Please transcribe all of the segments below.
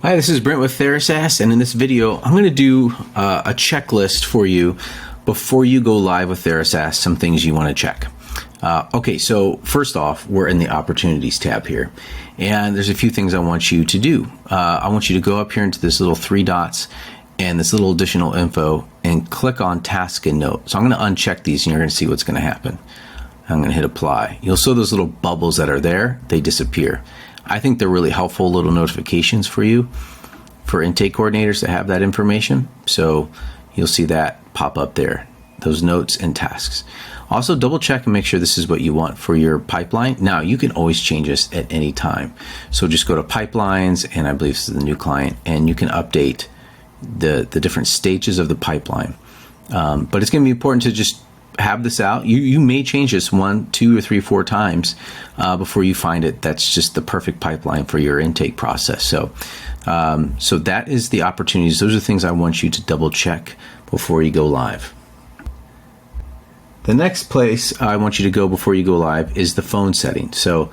Hi, this is Brent with TheraSaaS, and in this video, I'm going to do a checklist for you before you go live with TheraSaaS, some things you want to check. Okay, so first off, we're in the Opportunities tab here, and there's a few things I want you to do. I want you to go up here into this little three dots and this little additional info and click on Task and Note. So I'm going to uncheck these, and you're going to see what's going to happen. I'm going to hit Apply. You'll see those little bubbles that are there, they disappear. I think they're really helpful little notifications for you, for intake coordinators to have that information. So you'll see that pop up there, those notes and tasks. Also double check and make sure this is what you want for your pipeline. Now you can always change this at any time. So just go to pipelines, and I believe this is the new client, and you can update the different stages of the pipeline. But it's going to be important to just have this out. You may change this 1, 2, or 3, 4 times before you find it that's just the perfect pipeline for your intake process. So that is the opportunities. Those are things I want you to double check before you go live. The next place I want you to go before you go live is the phone settings. So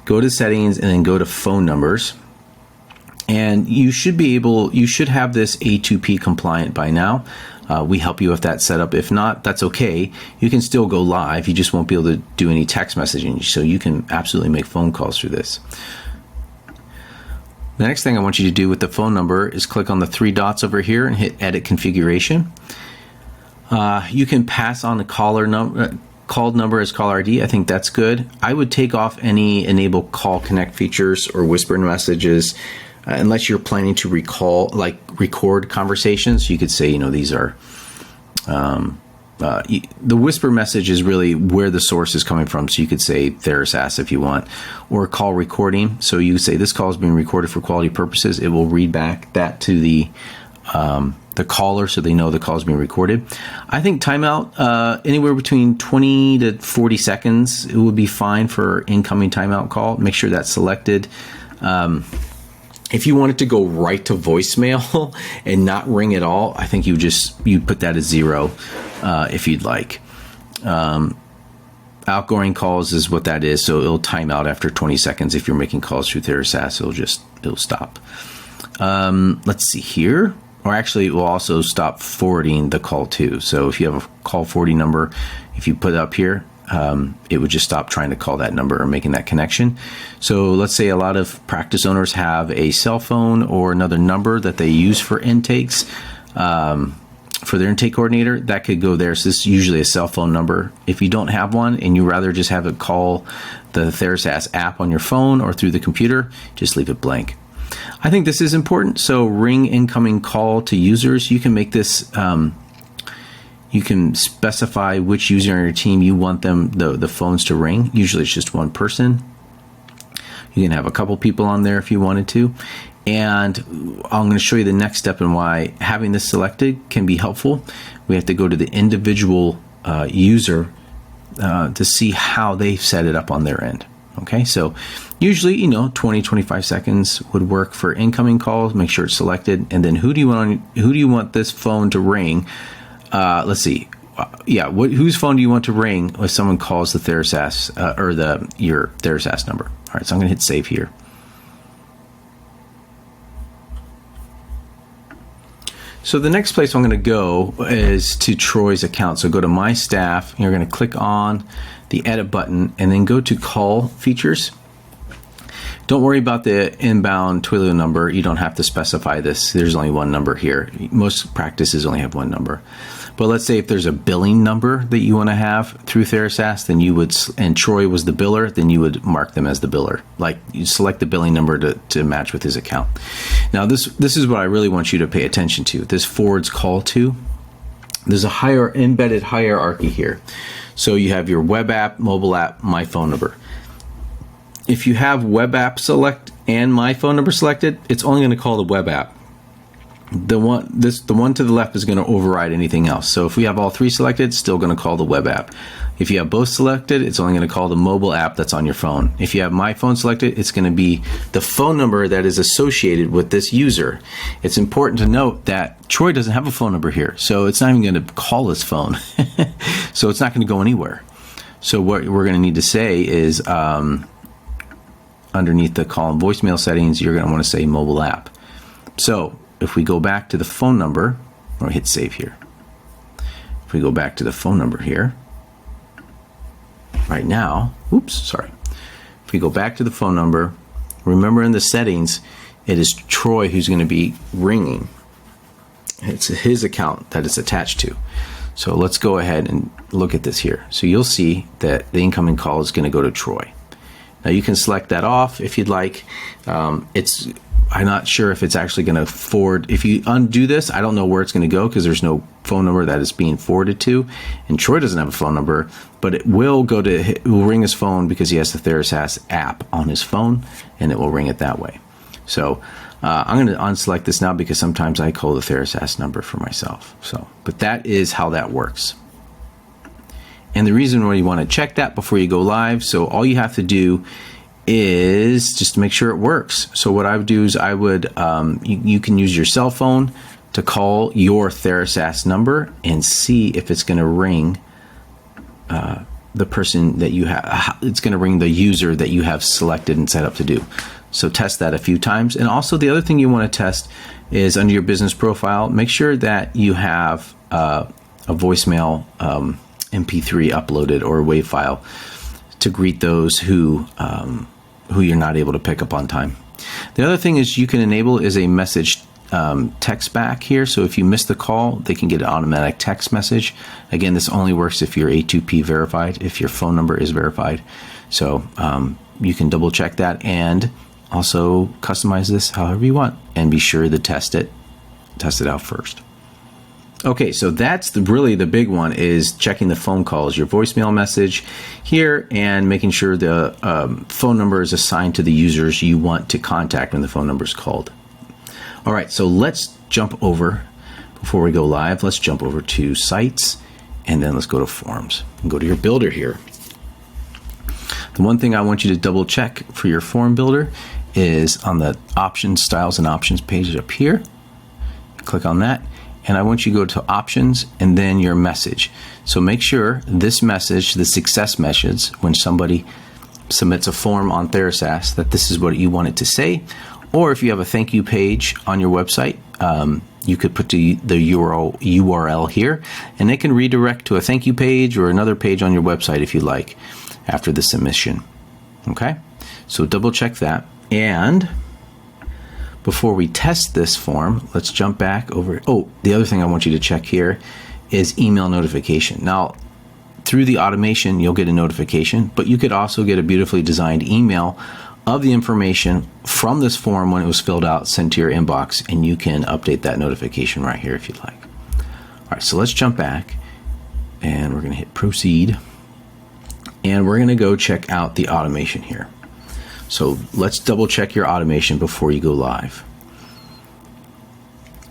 go to settings and then go to phone numbers. And you should have this A2P compliant by now. We help you with that setup. If not, that's okay. You can still go live. You just won't be able to do any text messaging. So you can absolutely make phone calls through this. The next thing I want you to do with the phone number is click on the three dots over here and hit Edit Configuration. You can pass on the called number as caller ID. I think that's good. I would take off any enable call connect features or whisper messages. Unless you're planning to record conversations, you could say, these are, the whisper message is really where the source is coming from. So you could say TheraSaaS if you want, or call recording. So you say this call is being recorded for quality purposes. It will read back that to the caller so they know the call is being recorded. I think timeout, anywhere between 20 to 40 seconds, it would be fine for incoming timeout call. Make sure that's selected. If you want it to go right to voicemail and not ring at all, I think you put that as 0 if you'd like. Outgoing calls is what that is, so it'll time out after 20 seconds. If you're making calls through TheraSaaS, it'll stop. Let's see here. Or actually, it will also stop forwarding the call too. So if you have a call 40 number, if you put it up here, it would just stop trying to call that number or making that connection. So let's say a lot of practice owners have a cell phone or another number that they use for intakes, for their intake coordinator, that could go there. So this is usually a cell phone number. If you don't have one and you rather just have it call the TheraSaaS app on your phone or through the computer, just leave it blank. I think this is important. So ring incoming call to users. You can make this, you can specify which user on your team you want the phones to ring. Usually it's just one person. You can have a couple people on there if you wanted to. And I'm going to show you the next step and why having this selected can be helpful. We have to go to the individual user to see how they've set it up on their end. Okay, so usually, 20, 25 seconds would work for incoming calls. Make sure it's selected. And then who do you want this phone to ring? Let's see. Whose phone do you want to ring if someone calls the TheraSaaS your TheraSaaS number? All right, so I'm going to hit save here. So the next place I'm going to go is to Troy's account. So go to My Staff, and you're going to click on the Edit button, and then go to Call Features. Don't worry about the inbound Twilio number. You don't have to specify this. There's only one number here. Most practices only have one number. But let's say if there's a billing number that you want to have through TheraSaaS, then you would, and Troy was the biller, then you would mark them as the biller. Like you select the billing number to match with his account. Now this is what I really want you to pay attention to. This forwards call to. There's a embedded hierarchy here. So you have your web app, mobile app, my phone number. If you have web app select and my phone number selected, it's only going to call the web app. The one to the left is going to override anything else. So if we have all three selected, it's still going to call the web app. If you have both selected, it's only going to call the mobile app that's on your phone. If you have my phone selected, it's going to be the phone number that is associated with this user. It's important to note that Troy doesn't have a phone number here, so it's not even going to call his phone. So it's not going to go anywhere. So what we're going to need to say is underneath the call and voicemail settings, you're going to want to say mobile app. So if we go back to the phone number, or hit save here. If we go back to the phone number here, right now, if we go back to the phone number, remember in the settings, it is Troy who's going to be ringing. It's his account that it's attached to. So let's go ahead and look at this here. So you'll see that the incoming call is going to go to Troy. Now you can select that off if you'd like. I'm not sure if it's actually going to forward. If you undo this, I don't know where it's going to go because there's no phone number that is being forwarded to. And Troy doesn't have a phone number, but it will ring his phone because he has the TheraSaaS app on his phone, and it will ring it that way. So I'm going to unselect this now because sometimes I call the TheraSaaS number for myself. But that is how that works. And the reason why you want to check that before you go live, so all you have to do is just to make sure it works. So what I would do is you can use your cell phone to call your TheraSaaS number and see if it's going to ring the person that you have. It's going to ring the user that you have selected and set up to do. So test that a few times. And also the other thing you want to test is under your business profile, make sure that you have a voicemail MP3 uploaded or a WAV file to greet those who you're not able to pick up on time. The other thing is you can enable is a message text back here. So if you miss the call, they can get an automatic text message. Again, this only works if you're A2P verified, if your phone number is verified. So you can double check that and also customize this however you want, and be sure to test it out first. Okay, so that's really the big one, is checking the phone calls, your voicemail message here, and making sure the phone number is assigned to the users you want to contact when the phone number is called. All right, so let's jump over, before we go live, let's jump over to sites, and then let's go to forms and go to your builder here. The one thing I want you to double check for your form builder is on the options, styles and options page up here. Click on that. And I want you to go to options and then your message. So make sure this message, the success message, when somebody submits a form on TheraSaaS, that this is what you want it to say. Or if you have a thank you page on your website, you could put the URL here, and it can redirect to a thank you page or another page on your website if you like after the submission. Okay, so double check that. And before we test this form, let's jump back over. Oh, the other thing I want you to check here is email notification. Now, through the automation, you'll get a notification, but you could also get a beautifully designed email of the information from this form when it was filled out, sent to your inbox, and you can update that notification right here if you'd like. All right, so let's jump back, and we're going to hit proceed, and we're going to go check out the automation here. So let's double check your automation before you go live.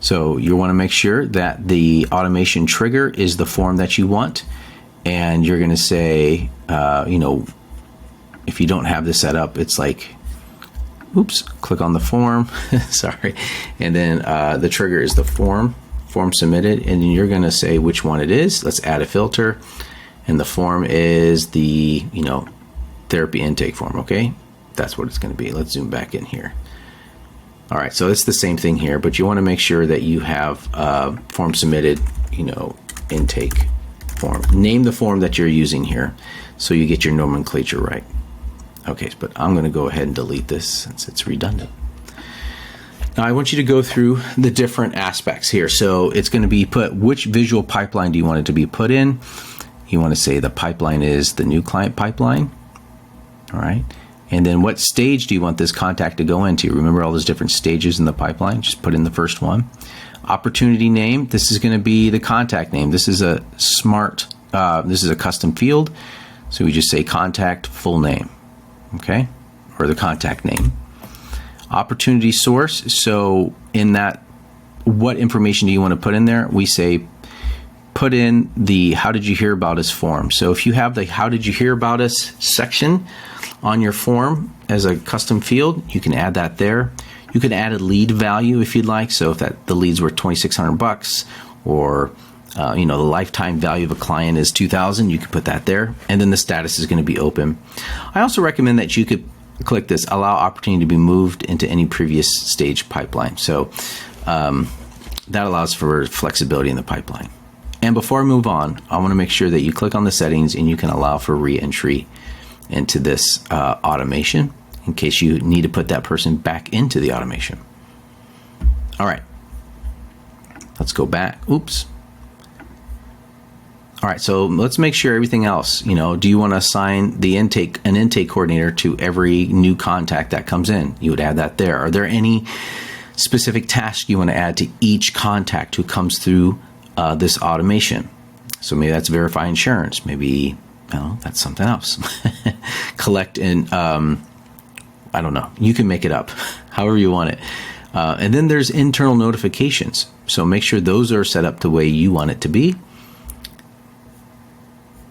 So you want to make sure that the automation trigger is the form that you want, and you're going to say, if you don't have this set up, it's like, oops, click on the form, sorry, and then the trigger is the form submitted, and then you're going to say which one it is. Let's add a filter, and the form is the therapy intake form. Okay. That's what it's going to be. Let's zoom back in here. All right, so it's the same thing here, but you want to make sure that you have form submitted, intake form. Name the form that you're using here so you get your nomenclature right. Okay, but I'm going to go ahead and delete this since it's redundant. Now I want you to go through the different aspects here. So it's going to be which visual pipeline do you want it to be put in? You want to say the pipeline is the new client pipeline. All right. And then what stage do you want this contact to go into? Remember all those different stages in the pipeline? Just put in the first one. Opportunity name. This is going to be the contact name. This is a this is a custom field. So we just say contact full name. Okay. Or the contact name. Opportunity source. So in that, what information do you want to put in there? We say put in the how did you hear about us form. So if you have the how did you hear about us section on your form as a custom field, you can add that there. You can add a lead value if you'd like. So if the leads were $2,600 or the lifetime value of a client is $2,000, you can put that there. And then the status is going to be open. I also recommend that you could click this, allow opportunity to be moved into any previous stage pipeline. So that allows for flexibility in the pipeline. And before I move on, I want to make sure that you click on the settings and you can allow for re-entry into this automation in case you need to put that person back into the automation. All right, let's go back. Oops. All right, so let's make sure everything else, do you want to assign an intake coordinator to every new contact that comes in? You would add that there. Are there any specific tasks you want to add to each contact who comes through this automation? So maybe that's verify insurance. Maybe, that's something else. Collect and, I don't know. You can make it up however you want it. And then there's internal notifications. So make sure those are set up the way you want it to be.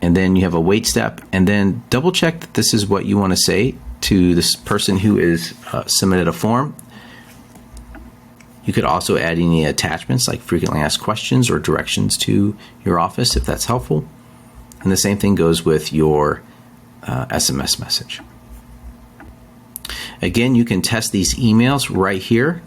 And then you have a wait step, and then double check that this is what you want to say to this person who is submitted a form. You could also add any attachments like frequently asked questions or directions to your office if that's helpful. And the same thing goes with your SMS message. Again, you can test these emails right here.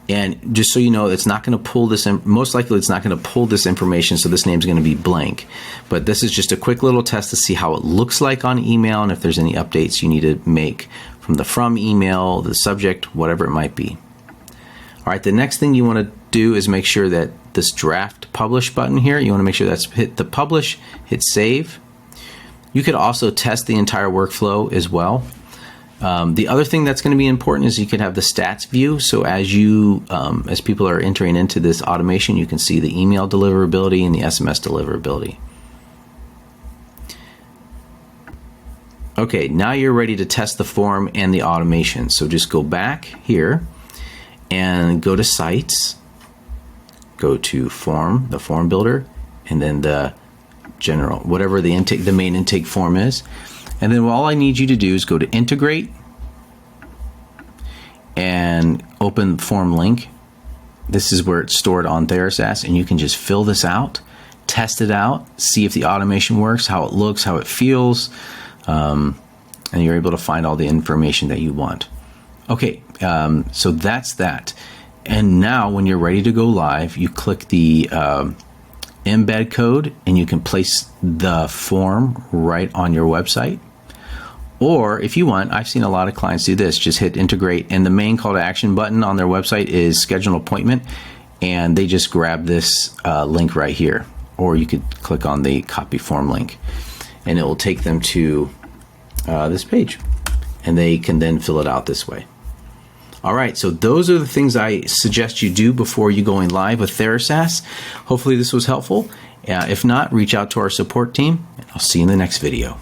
And just so you know, it's not going to pull this, most likely it's not going to pull this information, so this name's going to be blank. But this is just a quick little test to see how it looks like on email and if there's any updates you need to make from the from email, the subject, whatever it might be. All right, the next thing you want to do is make sure that this draft publish button here, you want to make sure that's hit the publish, hit save. You could also test the entire workflow as well. The other thing that's going to be important is you can have the stats view. So as people are entering into this automation, you can see the email deliverability and the SMS deliverability. Okay, now you're ready to test the form and the automation. So just go back here and go to sites, go to form, the form builder, and then the general, whatever the main intake form is. And then all I need you to do is go to integrate and open form link. This is where it's stored on TheraSaaS, and you can just fill this out, test it out, see if the automation works, how it looks, how it feels, and you're able to find all the information that you want. Okay, so that's that. And now when you're ready to go live, you click the embed code and you can place the form right on your website. Or if you want, I've seen a lot of clients do this, just hit integrate, and the main call to action button on their website is schedule an appointment, and they just grab this link right here. Or you could click on the copy form link and it will take them to this page, and they can then fill it out this way. All right, so those are the things I suggest you do before you going live with TheraSaaS. Hopefully this was helpful. If not, reach out to our support team, and I'll see you in the next video.